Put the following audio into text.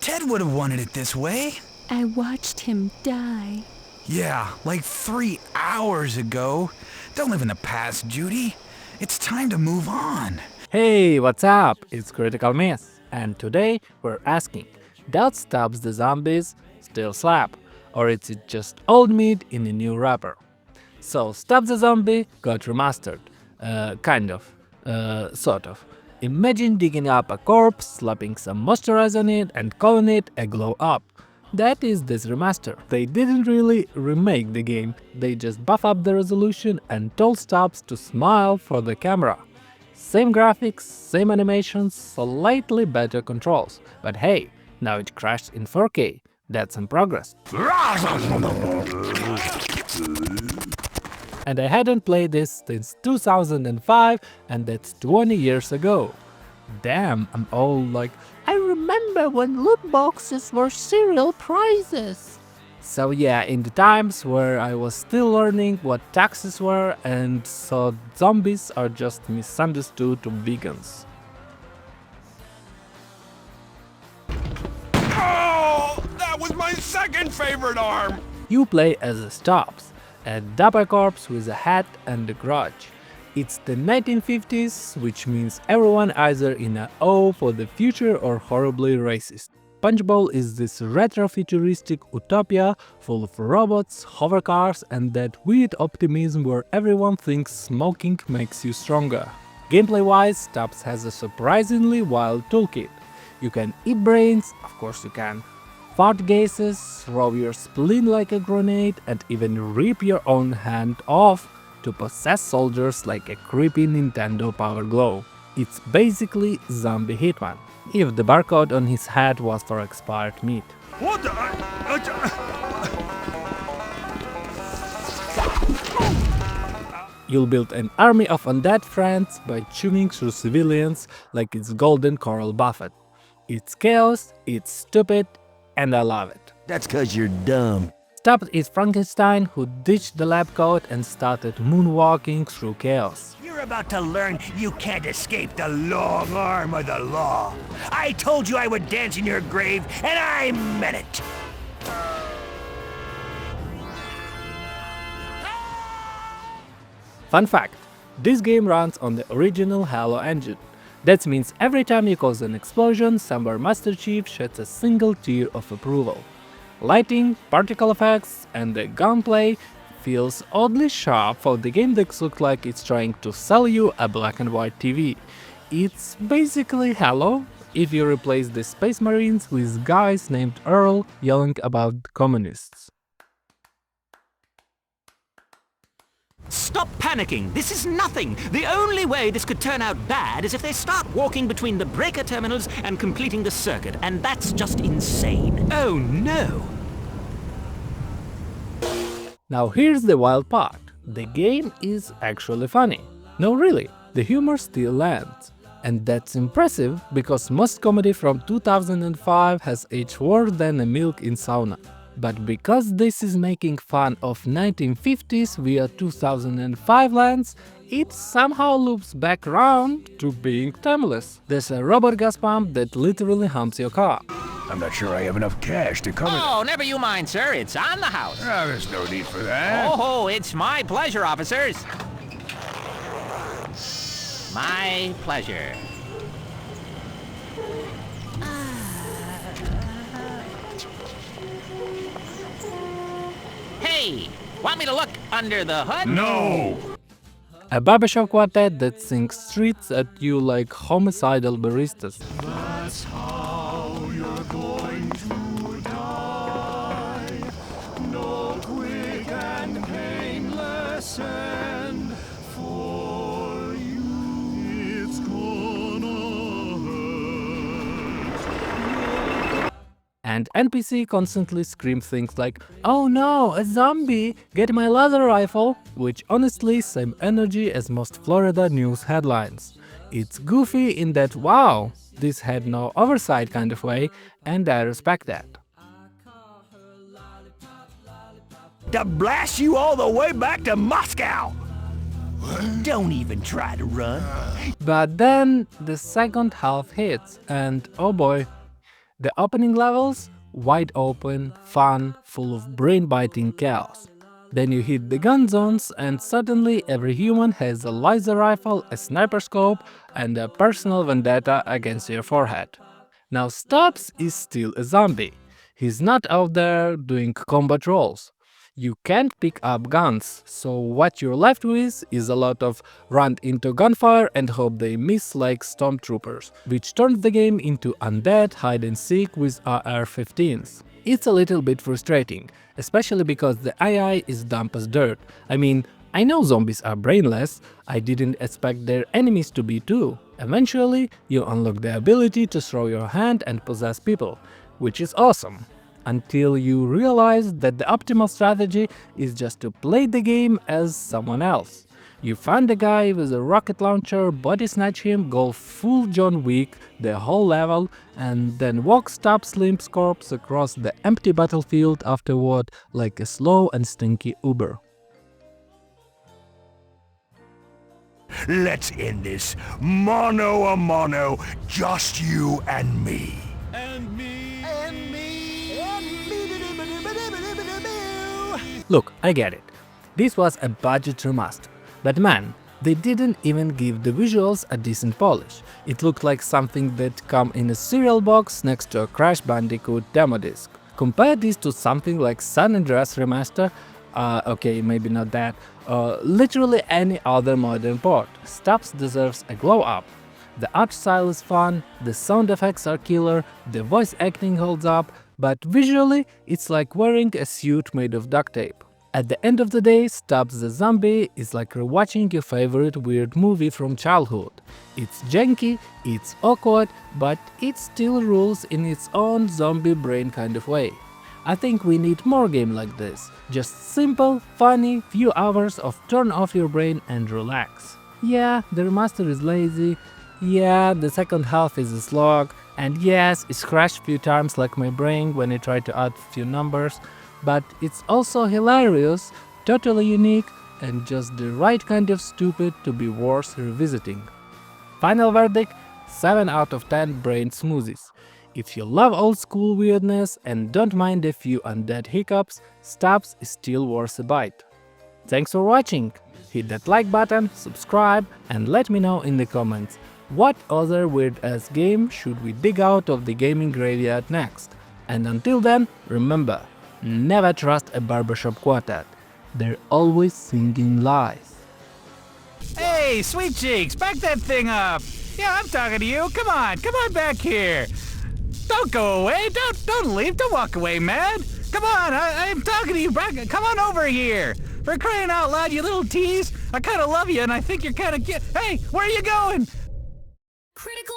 Ted would have wanted it this way. I watched him die. Yeah, like 3 hours ago. Don't live in the past, Judy. It's time to move on. Hey, what's up? It's Critical Miss, and today we're asking, does Stubbs the Zombies still slap, or is it just old meat in a new wrapper? So Stubbs the Zombie got remastered, sort of. Imagine digging up a corpse, slapping some moisturizer on it and calling it a glow up. That is this remaster. They didn't really remake the game, they just buff up the resolution and told Stubbs to smile for the camera. Same graphics, same animations, slightly better controls. But hey, now it crashed in 4K. That's some progress. And I hadn't played this since 2005, and that's 20 years ago. Damn, I'm all like, I remember when loot boxes were serial prizes. So yeah, in the times where I was still learning what taxes were and thought zombies are just misunderstood vegans. Oh, that was my second favorite arm! You play as a Stubbs, a dapper corpse with a hat and a grudge. It's the 1950s, which means everyone either in a O for the future or horribly racist. Punchbowl is this retro-futuristic utopia full of robots, hovercars and that weird optimism where everyone thinks smoking makes you stronger. Gameplay-wise, Stubbs has a surprisingly wild toolkit. You can eat brains, of course you can, fart gases, throw your spleen like a grenade and even rip your own hand off to possess soldiers like a creepy Nintendo Power Glove. It's basically zombie Hitman, if the barcode on his hat was for expired meat. What the? You'll build an army of undead friends by chewing through civilians like it's golden Coral Buffett. It's chaos, it's stupid, and I love it. That's 'cause you're dumb. Stubbs is Frankenstein who ditched the lab coat and started moonwalking through chaos. You're about to learn you can't escape the long arm of the law. I told you I would dance in your grave, and I meant it. Fun fact, this game runs on the original Halo engine. That means every time you cause an explosion, somewhere Master Chief sheds a single tear of approval. Lighting, particle effects, and the gunplay feels oddly sharp for the game that looks like it's trying to sell you a black and white TV. It's basically Halo if you replace the Space Marines with guys named Earl yelling about communists. Stop panicking! This is nothing! The only way this could turn out bad is if they start walking between the breaker terminals and completing the circuit, and that's just insane. Oh no! Now here's the wild part. The game is actually funny. No, really, the humor still lands. And that's impressive because most comedy from 2005 has aged worse than a milk in sauna. But because this is making fun of 1950s via 2005 lens, it somehow loops back around to being timeless. There's a robot gas pump that literally humps your car. I'm not sure I have enough cash to cover Oh, never you mind, sir. It's on the house. There's no need for that. Oh, it's my pleasure, officers. My pleasure. Hey, want me to look under the hood? No! A barbershop quartet that sings streets at you like homicidal baristas. That's how you're going to die. No quick and painless end for you. It's gonna hurt. And NPC constantly scream things like, "Oh no, a zombie! Get my laser rifle!" which honestly same energy as most Florida news headlines. It's goofy in that wow, this had no oversight kind of way, and I respect that. To blast you all the way back to Moscow. Don't even try to run. But then the second half hits, and oh boy, The opening levels? Wide open, fun, full of brain-biting chaos. Then you hit the gun zones and suddenly every human has a laser rifle, a sniper scope and a personal vendetta against your forehead. Now Stubbs is still a zombie. He's not out there doing combat roles. You can't pick up guns, so what you're left with is a lot of run into gunfire and hope they miss like stormtroopers, which turns the game into undead hide-and-seek with AR-15s. It's a little bit frustrating, especially because the AI is dumb as dirt. I mean, I know zombies are brainless, I didn't expect their enemies to be too. Eventually, you unlock the ability to throw your hand and possess people, which is awesome. Until you realize that the optimal strategy is just to play the game as someone else. You find a guy with a rocket launcher, body snatch him, go full John Wick the whole level, and then walk Stubbs' limp corpse across the empty battlefield afterward like a slow and stinky Uber. Let's end this mono a mono, just you and me. And me. Look, I get it. This was a budget remaster. But man, they didn't even give the visuals a decent polish. It looked like something that come in a cereal box next to a Crash Bandicoot demo disc. Compare this to something like San Andreas Remaster, okay, maybe not that, literally any other modern port. Stubbs deserves a glow up. The art style is fun, the sound effects are killer, the voice acting holds up, but visually it's like wearing a suit made of duct tape. At the end of the day, Stubbs the Zombie is like rewatching your favorite weird movie from childhood. It's janky, it's awkward, but it still rules in its own zombie brain kind of way. I think we need more game like this. Just simple, funny, few hours of turn off your brain and relax. Yeah, the remaster is lazy, yeah, the second half is a slog, and yes, it's crashed a few times like my brain when I try to add a few numbers, but it's also hilarious, totally unique, and just the right kind of stupid to be worth revisiting. Final verdict: 7 out of 10 brain smoothies. If you love old school weirdness and don't mind a few undead hiccups, Stubbs is still worth a bite. Thanks for watching! Hit that like button, subscribe, and let me know in the comments what other weird-ass game should we dig out of the gaming graveyard next. And until then, remember, never trust a barbershop quartet. They're always singing lies. Hey, sweet cheeks, back that thing up. Yeah, I'm talking to you. Come on back here. Don't go away. Don't leave. Don't walk away, man. Come on, I'm talking to you. Come on over here. For crying out loud, you little tease. I kind of love you, and I think you're kind of cute. Hey, where are you going? Critical